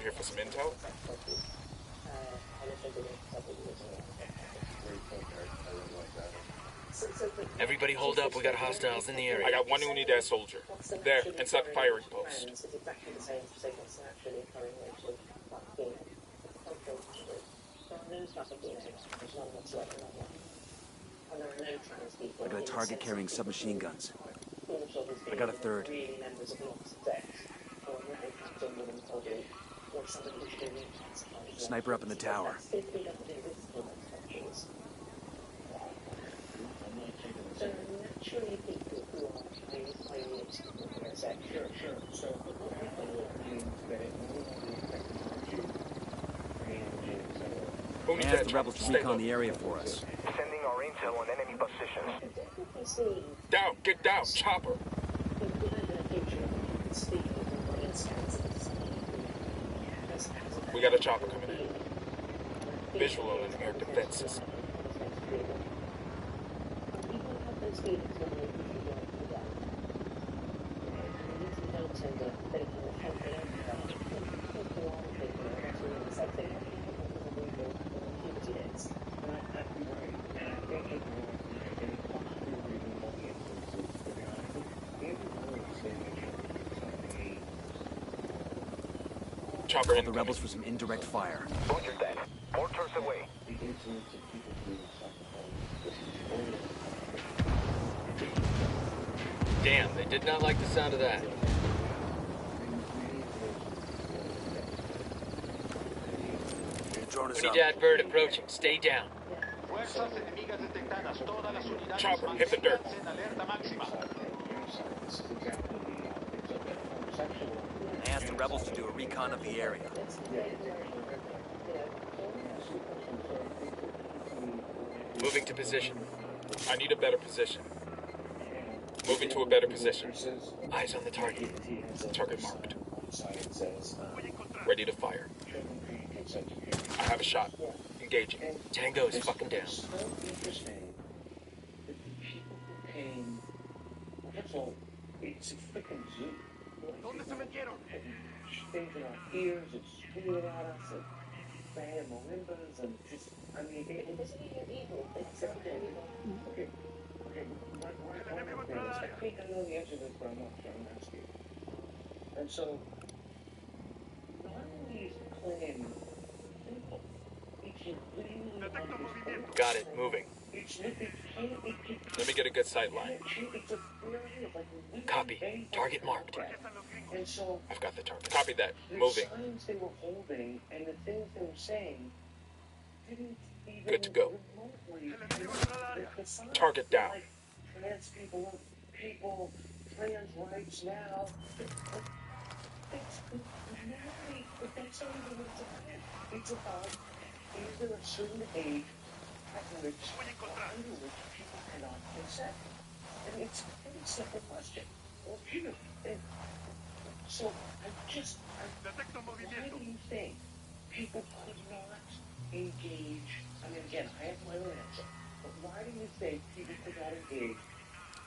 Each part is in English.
down here for some intel? Everybody hold up, we got hostiles in the area. I got one Unidad soldier. There, inside the firing post. I got a target carrying submachine guns. I got a third. Sniper up in the tower. I asked the rebels to recon the area for us. Sending our intel on enemy positions. Down, get down, chopper. We got a chopper coming in. Visual on an air defense system. Chopper in the rebels for some indirect fire. Roger that. Mortars away. Damn, they did not like the sound of that. Unidad bird approaching. Stay down. Chopper, hit the dirt. I asked the rebels to do a recon of the area. Moving to position. I need a better position. Moving to a better position. Eyes on the target. Target marked. Ready to fire. I have a shot. Engaging. Tango is fucking down. It's a freaking zoo. Things in our ears, it's screaming at us, and banging marimbas, and just, I mean, it doesn't even evil. It's okay. I think I know the answer to this, but I'm not sure I'm asking. And so, not only is playing simple, it's really Got it, moving. Let me get a good sight line. Copy. Target marked. And so, I've got the target. Copy that. Moving. The signs they were holding and the things they were saying didn't even Good to go. remotely Target down. like trans people, trans rights now. It's nobody, but that's not even what it's about. It's about, is there a certain age at which, under which people cannot consent? And it's a very simple question. Well, so, why do you think people could not engage? I mean, again, I have my own answer, but why do you think people could not engage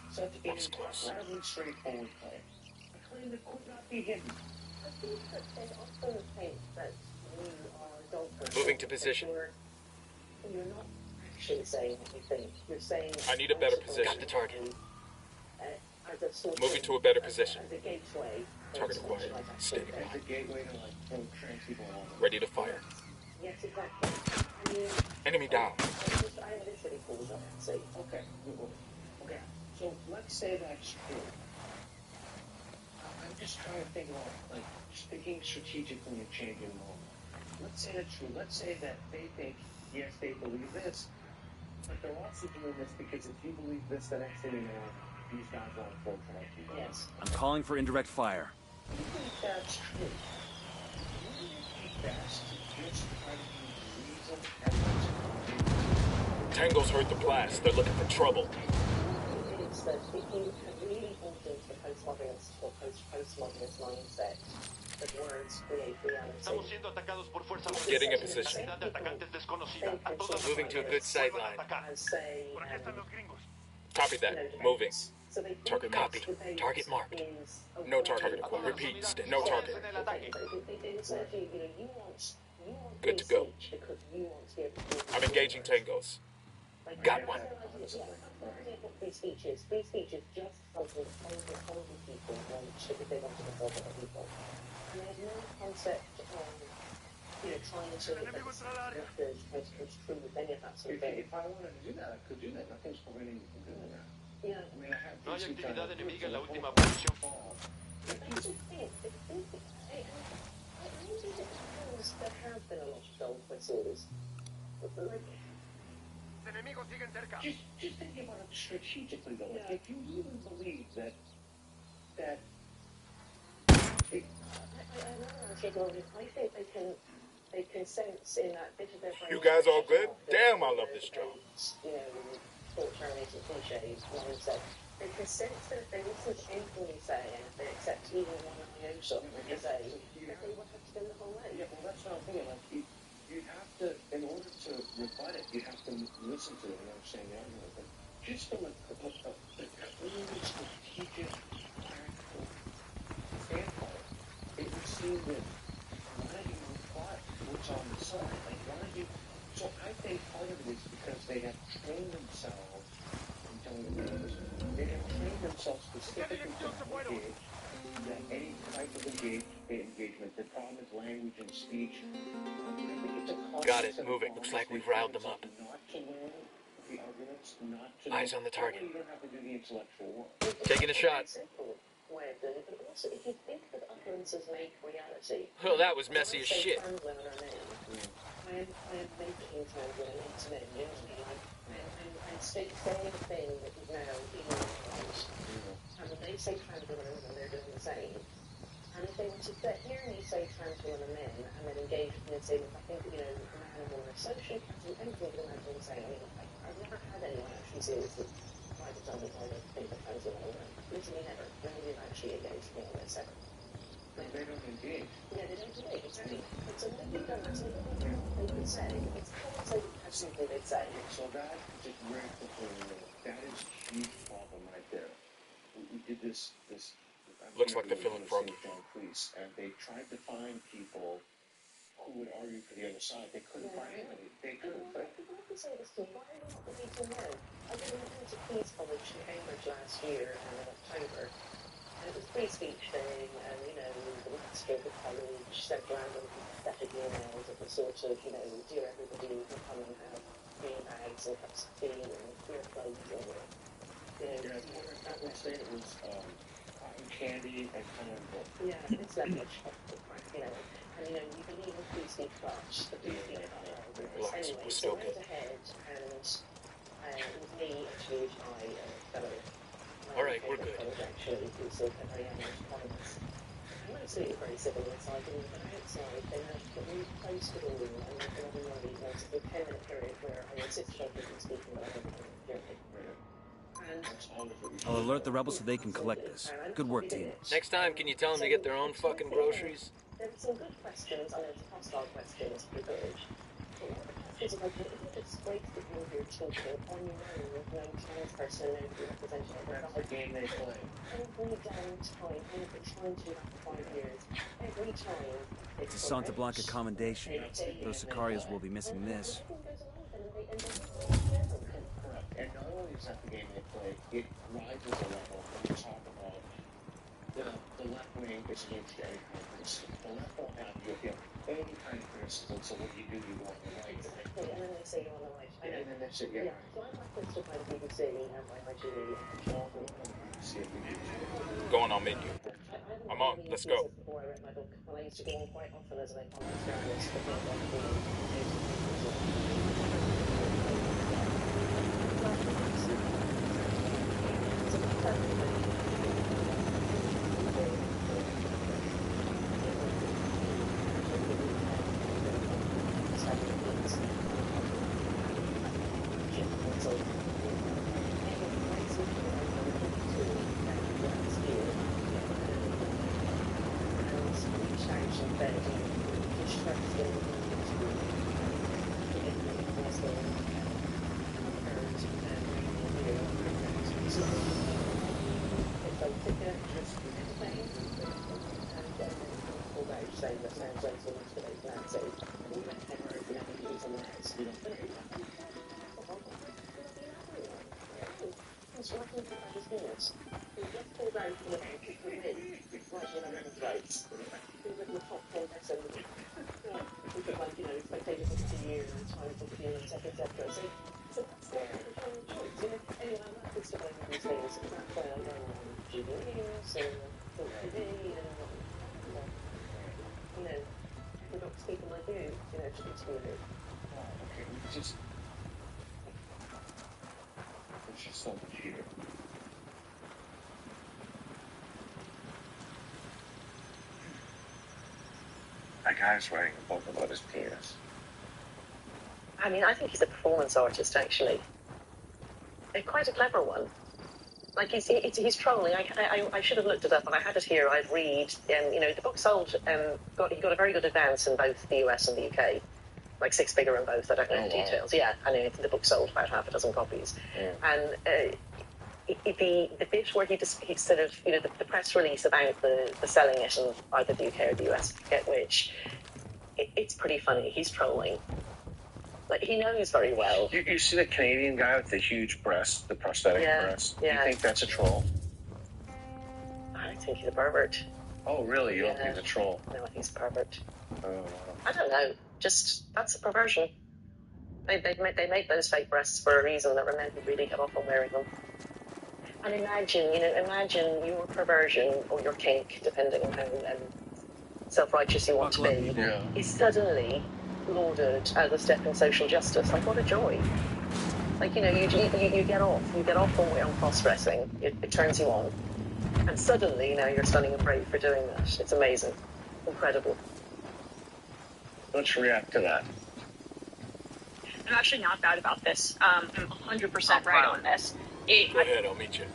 such an incredibly straightforward claim? A claim that could not be hidden. I think that they also think that you are adulterous. Moving to position. You're not actually saying what you think. You're saying... I need a better position. Got the target. Moving to a better position. As a gateway. Target acquired. Standing As by. a gateway to, like, throw trans people all over. Ready to fire. Yes, exactly. I mean... Enemy down. I literally pulled up and say, okay, so let's say that's true. I'm just trying to think about, like, just thinking strategically and changing the moment. Let's say that's true. Let's say that they think, yes, they believe this, but they're also doing this because if you believe this, the next thing you know, these guys want to throw trans people. Yes. I'm calling for indirect fire. Do you think that's true? Wouldn't it be best to just try to use reason and Tango's heard the blast. They're looking for trouble. it's that if you can really hold into the postmodernist or postmodernist mindset, that words create reality. Getting in position. Moving to a good sight line. As say, Copy that. Moving. So they Target Copy. debate Target marked. is No target acquired. Repeat, no target. Okay, so they said, you want Good free to go. speech because you want to be able to. I'm engaging tangos. Like, Got one. Yeah, what free speech is. Free speech is just something horrible people want because they want to insult other people. And there's no concept of, trying to construe any of that sort of thing. If I wanted to do that, I could do that. Nothing's preventing me from doing that. Yeah. I mean, I have No hay things actividad sometimes enemiga en la it's última a posición. fall. But that's the thing. I think there have been a lot of gold whistles. Like, Enemigos siguen cerca. Just thinking about it strategically, though. Yeah. If you really believe that I think they can sense in that bit of their brain. You guys all good? Damn, I love this job. Short-termism cliches, mindset. They can sense that if they listen to anything we say and if they accept even one iota of what we say, that they will have to go the whole way. Yeah, well, that's what I'm thinking. Like, you have to, in order to rebut it, you have to listen to it and understand the argument. But just from a clean, strategic, practical standpoint, it would seem that why do you plot what's on the side? Like, why do you... So I think part of it is because they have trained themselves in telling the news. They have trained themselves specifically to engage, that any type of engagement, the problem is language and speech. I think it's a Got it. Moving. Looks like we've riled them up. Not to learn the arguments, not to... Eyes on the target. You don't have to do the intellectual work. Taking a shot. Simple way of doing it, but also if you think that utterances make reality. Well, that was messy as shit. I am making trans women into men, you know what I mean? And saying the thing that is now illegalized. And when they say trans women and women, they're doing the same. And if they want to hear me say trans women and men, and then engage with me and say, I think, a man and woman are social, anything you can imagine saying. I mean, I've never had anyone actually seriously try to tell me why they think that trans women are women. Literally never. None of them actually engaged with me on this ever. They don't engage. Yeah, they don't engage. Exactly. It's a living done. It's a living thing they could say. It's almost like have something they'd say. So that, just very quickly, that is a huge problem right there. We did this Looks like the film Froggy. John Cleese, and they tried to find people who would argue for the other side. They couldn't find anybody. They couldn't. People often say this to me, why not the people know? I went to Queen's College in Cambridge last year in October, and it was free speech thing, and the master of the college sent around them pathetic emails of the sort of, dear everybody, you can come and have green bags and cups of tea and beer clothes and That would say it was cotton candy and common book. yeah, it's that much and you believe in free speech much, the free speech Relax, anyway, we're so still I good. went ahead and with me actually my fellow All right, we're good. actually who said that I am economist. I'm absolutely very civil inside, but outside they had put me close to the room and everybody wanted a 10-minute period where I insisted on people speaking about everything generally. I'll alert the rebels so they can collect this. Good work, team. Next time, can you tell them to get their own fucking groceries? There were some good questions, I know some hostile questions, pretty good. But one of the questions is like, if you disgrace the view of your children on your own with no trans person, nobody representing it, That's the game they play. every damn time, and they've been trying to for 5 years, every time It's a Santa Blanca commendation. Those Sicarios will be missing this. Correct. And not only is that the game they play, it rises a level when you talk about the left wing is against any kind of criticism. The left won't have you if you have any kind of criticism, so what do? You go on the right. Exactly, and then they say you're on the right. And then that's it, yeah. So I'm referenced by the BBC and by ITV and See if we do. Going on menu. I'm on. Let's go. Before I read my book, when I used to go on quite often as an economist journalist, So we went forward, we had to do somewhere else. We don't finish. It's working for his business. He gets pulled out from the bank for me, right when I'm in the rights. He's in the top 10 percent of it. We've got like, spectators of the year, time for the year, etc. So that's their editorial choice. Anyway, I'm not just about these things. That's why I go on TV News and Film TV and we got people like you, to interview me. Okay, there's just so much here. That guy's writing a book about his penis. I mean, I think he's a performance artist, actually. Quite a clever one. Like, he's trolling. I should have looked it up, and I had it here. I'd read, the book sold, he got a very good advance in both the US and the UK. Like 6-figure in both, I don't know the details. Yeah, I know the book sold about half a dozen copies. Yeah. And the bit where he sort of, the press release about the selling it in either the UK or the US, I forget which, it's pretty funny. He's trolling. Like, he knows very well. You see the Canadian guy with the huge breasts, the prosthetic breasts? Yeah. You think that's a troll? I think he's a pervert. Oh, really? You don't think he's a troll? No, I think he's a pervert. Oh, wow. I don't know. Just, that's a perversion. They made those fake breasts for a reason that were men who really get off on wearing them. And imagine your perversion or your kink, depending on how self-righteous you want to be, is suddenly lauded as a step in social justice. Like, what a joy. Like, you get off on cross-dressing. It turns you on. And suddenly, you're stunning and brave for doing that. It's amazing. Incredible. Let's react to that. I'm actually not bad about this. I'm 100% right on this. Go ahead, I'll meet you.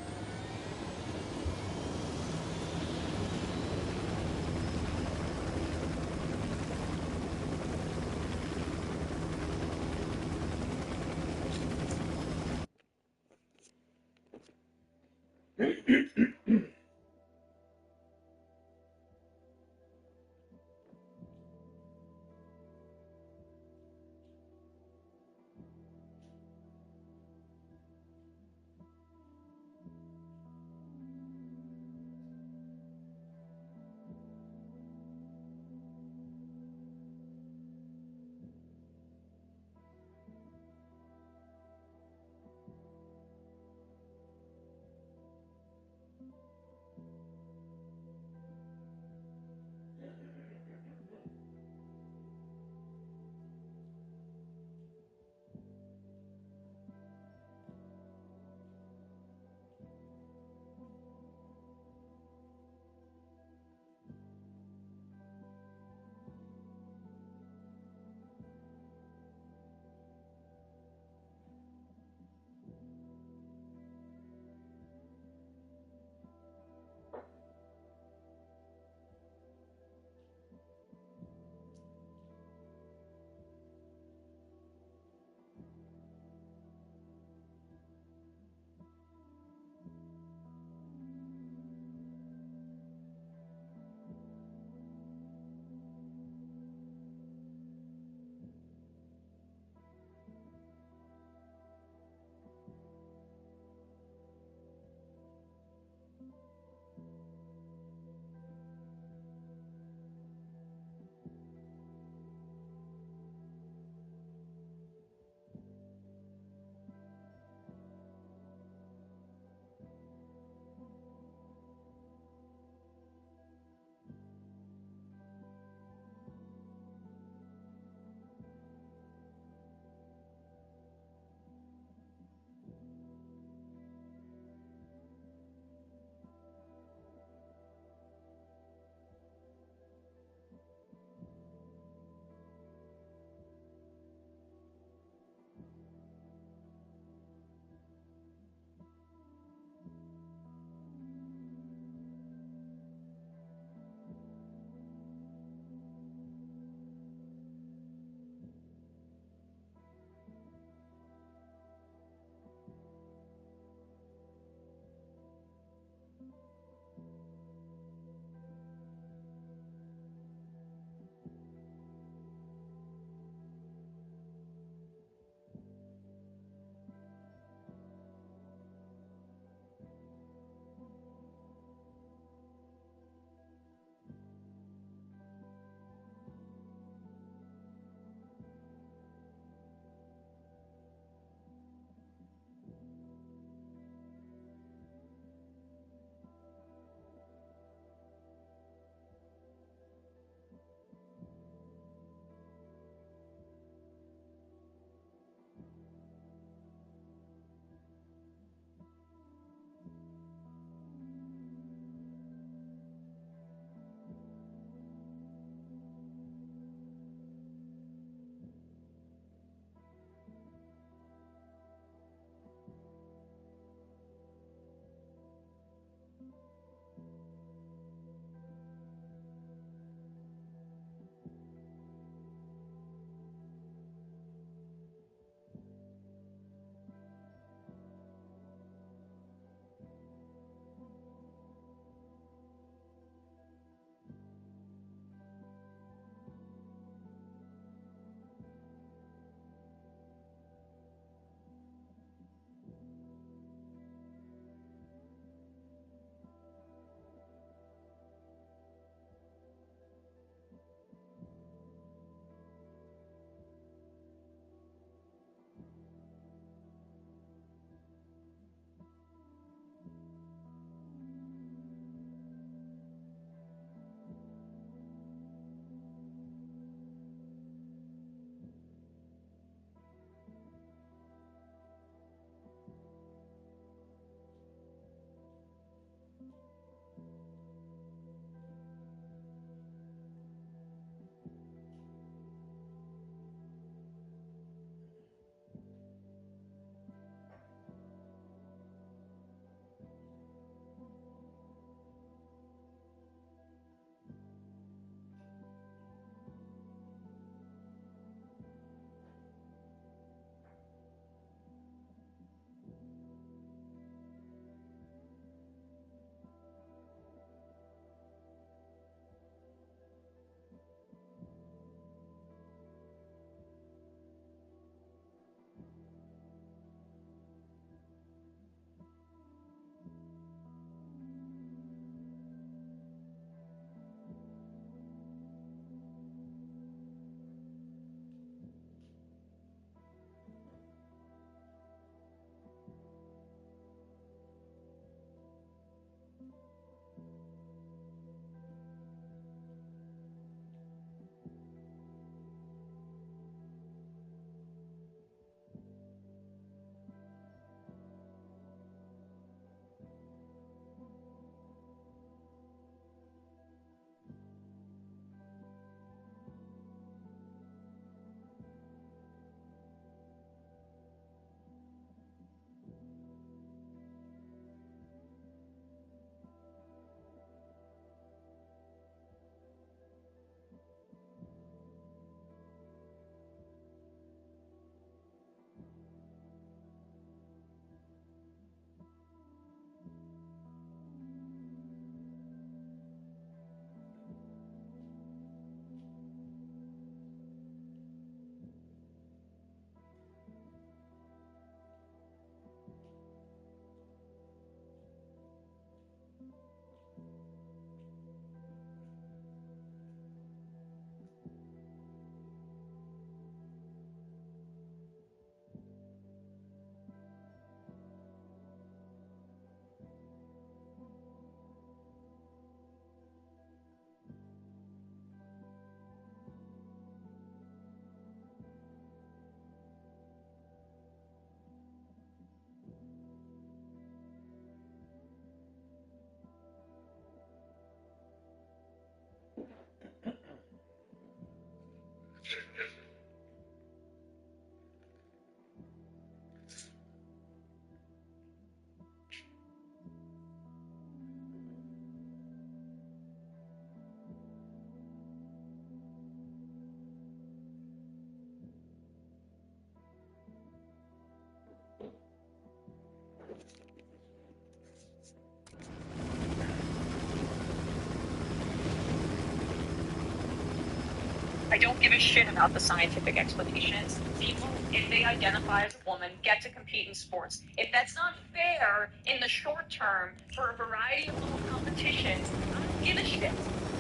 I don't give a shit about the scientific explanations. People, if they identify as a woman, get to compete in sports. If that's not fair in the short term for a variety of little competitions, I don't give a shit.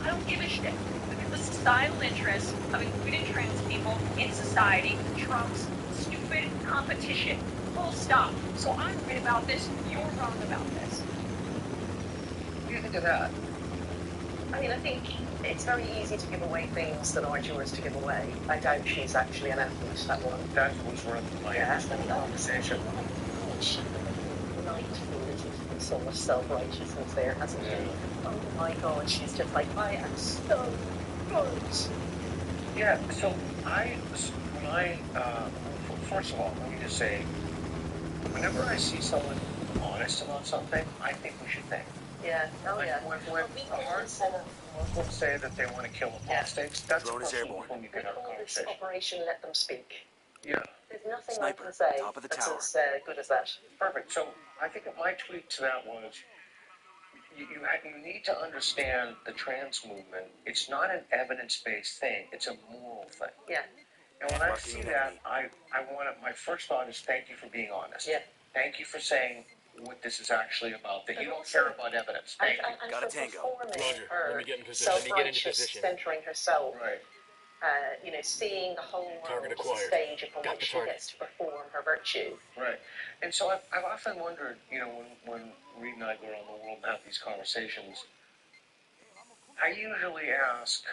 I don't give a shit. Because the societal interest of including trans people in society trumps stupid competition. Full stop. So I'm right about this, you're wrong about this. What do you think of that? I mean, I think it's very easy to give away things that aren't yours to give away. I doubt she's actually an athlete, that one. That was worth my interest in the conversation. She's been light with so much self-righteousness there, hasn't she? Oh my God, she's just like, I am so good. Yeah, so first of all, let me just say, whenever I see someone honest about something, I think we should think. Yeah, oh Like yeah. when a hardcore Muslims say that they want to kill apostates, that's Drone the is person airborne. whom you We can have a call this conversation. Operation Let Them Speak. Yeah, There's nothing Sniper, I can say top of the that's tower. as good as that. perfect. So I think my tweet to that was, you need to understand the trans movement. It's not an evidence-based thing. It's a moral thing. Yeah. And when I Marking see an that, enemy. I want to, my first thought is thank you for being honest. Yeah. Thank you for saying what this is actually about, that But you don't also- care about evidence. Thank you. And Got a for tango. performing Roger. her Let me get in position. Let me get into self-righteous, position. centering herself, Right. Seeing the whole world Target as a acquired. stage upon Got which the she target. gets to perform her virtue. Right. And so I've often wondered, when Reed and I go around the world and have these conversations, I usually ask,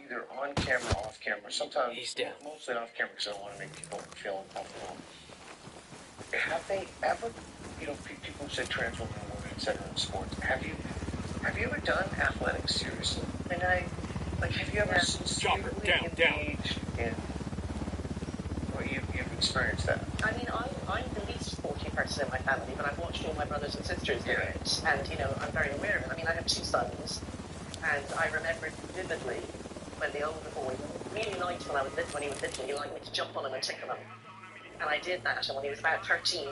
either on camera or off camera, sometimes He's down. mostly off camera because I don't want to make people feel uncomfortable. Have they ever, people who say trans women, women, etc. in sports, have you ever done athletics seriously? I know. Like, have you ever Yeah. sincerely Chopper, down. engaged in, well, you've experienced that? I mean, I'm the least sporty person in my family, but I've watched all my brothers and sisters do Yeah. it, and I'm very aware of it. I mean, I have 2 sons, and I remember vividly when the older boy really liked when he was little, he liked me to jump on him and tickle him. And I did that, and when he was about 13,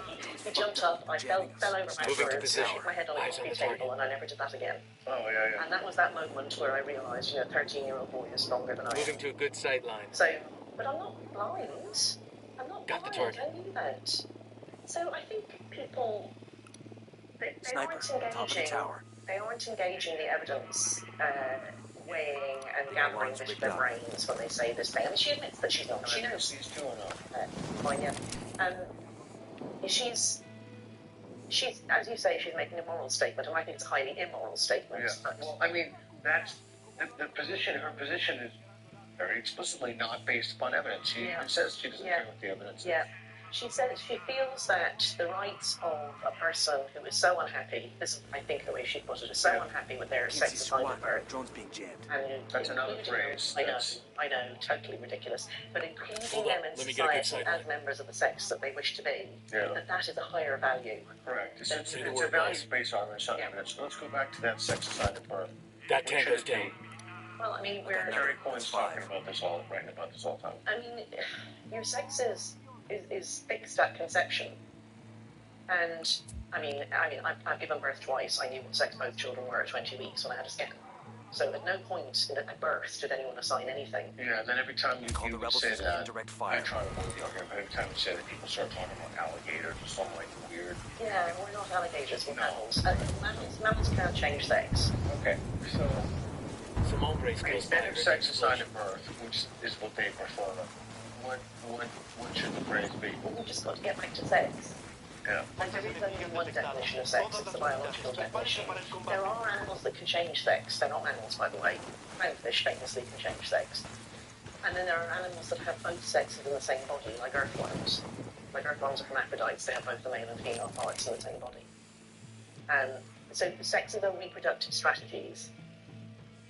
he jumped up, I fell over Moving to backwards, position. hit my head on a Eyes on coffee the target. table, and I never did that again. Oh, yeah. And that was that moment where I realised, 13-year-old boy is stronger than I am. Moving to a good sight line. So, but I'm not blind. I'm not Got the blind. target. I knew that. So I think people, they Sniper, aren't top of the engaging. tower. They aren't engaging the evidence, weighing and The gathering alarm's with rigged their up. brains when they say this thing. I mean, she admits that she's not. She knows. She's doing Fine, yeah. She's, as you say, she's making a moral statement, and I think it's a highly immoral statement. Yeah. But Well, I mean, that's the position. Her position is very explicitly not based upon evidence. She even says she doesn't care what the evidence is. yeah. She says she feels that the rights of a person who is so unhappy, this is, I think, the way she put it, is so unhappy with their sex PC assigned SWAT. at birth. Drone's being jammed. And That's another including phrase. them- I know, totally ridiculous. But including Hold on, them in let me get a good society sight as members of the sex that they wish to be, Yeah. that is a higher value. Correct. It's Say the a word, values-based argument, not Yeah. evidence. Let's go back to that sex assigned at birth. That What should tango's it be? down. Well, I mean, Jerry Cohen's That's talking 5. about this writing about this all the time. I mean, your sex is fixed at conception. And, I mean, I've given birth twice. I knew what sex both children were at 20 weeks when I had a scan. So at no point at birth did anyone assign anything. Yeah, and then every time you Call the rebels say using that, indirect I fire. try to avoid the argument, but every time you say that, people start talking about alligators or something like weird. Yeah, we're not alligators, we're No. mammals. Mammals can't change sex. Okay, so Simone Grace goes instead fire. of sex assigned at birth, which is what they prefer, what should the phrase be? Well, we've just got to get back to sex. Yeah. Like, there is only one definition of sex, it's the biological definition. There are animals that can change sex. They're not mammals, by the way. Clownfish famously can change sex. And then there are animals that have both sexes in the same body, like earthworms. Like earthworms are hermaphrodites, they have both the male and female parts in the same body. So sexes are reproductive strategies.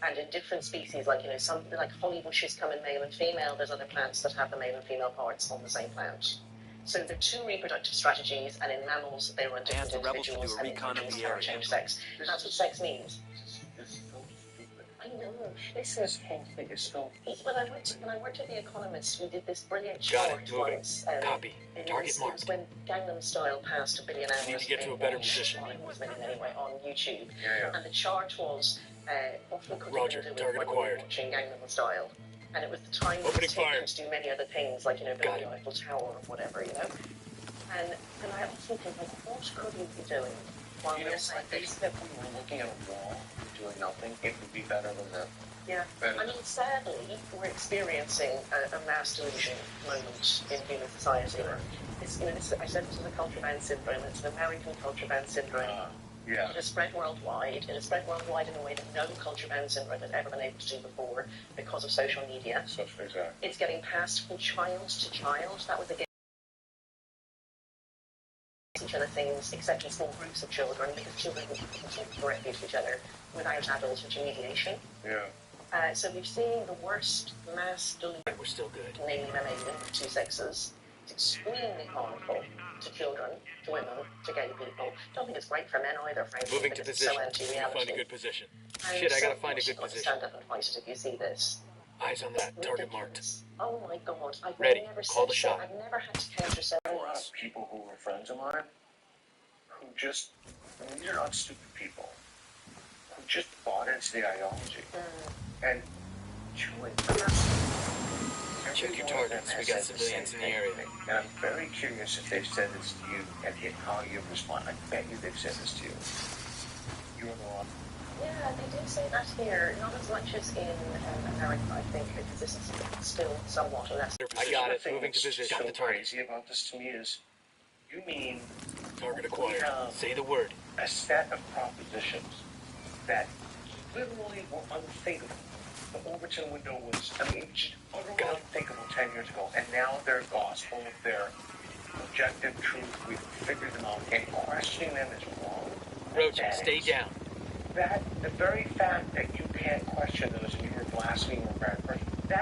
And in different species, like, some, like holly bushes come in male and female, there's other plants that have the male and female parts on the same plant. So there are 2 reproductive strategies, and in mammals, they run different the rebels to do individuals, a and recon of individuals the cannot area. change sex. That's what sex means. This is so stupid. I know. Listen, This whole thing is so... when I worked at The Economist, we did this brilliant Got chart it, moving. once. Copy. Target It marked. was when Gangnam Style passed 1 billion hours. need to get to a better position. It was winning anyway on YouTube. Yeah. And the chart was what we could Roger, do target when we were acquired. watching Gangnam Style. And it was the time it Opening was taken fire. to do many other things, like, Got building it. the Eiffel Tower or whatever, And I also think, like, what could we be doing while we're saying I think these? that when we're looking at a wall doing nothing, it would be better than that. Yeah. Better I mean, sadly, we're experiencing a mass delusion moment in human society. It's, I said this is a contraband syndrome. It's an American contraband syndrome. Yeah. It has spread worldwide. It has spread worldwide in a way that no contraband syndrome has ever been able to do before because of social media. Exactly. It's getting passed from child to child. That was again each other things, except in small groups of children, because children can talk directly to each other without adult intermediation. Yeah. So we've seen the worst mass delusion, We're still good. namely mammalian of two sexes. It's extremely harmful to children, to women, to gay people. Don't think it's great for men either, frankly. Moving to because it's position. so Let me anti-reality. find a good position. And Shit, I so gotta find a good you've got to position. stand up and fight it if you see this. Eyes on that. Target marked. Oh my God! I've Ready. never Call said the shot. I've never had to counter say There were a lot of people who were friends of mine who just, these are not stupid people, who just bought into the ideology. And Julie, Check your targets. We got civilians in the area. And I'm very curious if they've said this to you and how you respond. I bet you they've said this to you. You're in the wrong. Yeah, they do say that here, not as much as in America, I think, because this is still somewhat less. I got it. The thing Moving to that's position. so Got the target. crazy about this to me is, you mean Target acquired. Yeah. Say the word. a set of propositions that literally were unthinkable. The Overton window was, just utterly Got it. unthinkable 10 years ago, and now they're gospel, they're objective truth, we've figured them out, and questioning them is wrong. Roach, That stay is- down. That, the very fact that you can't question those and you're blaspheming or a bad person,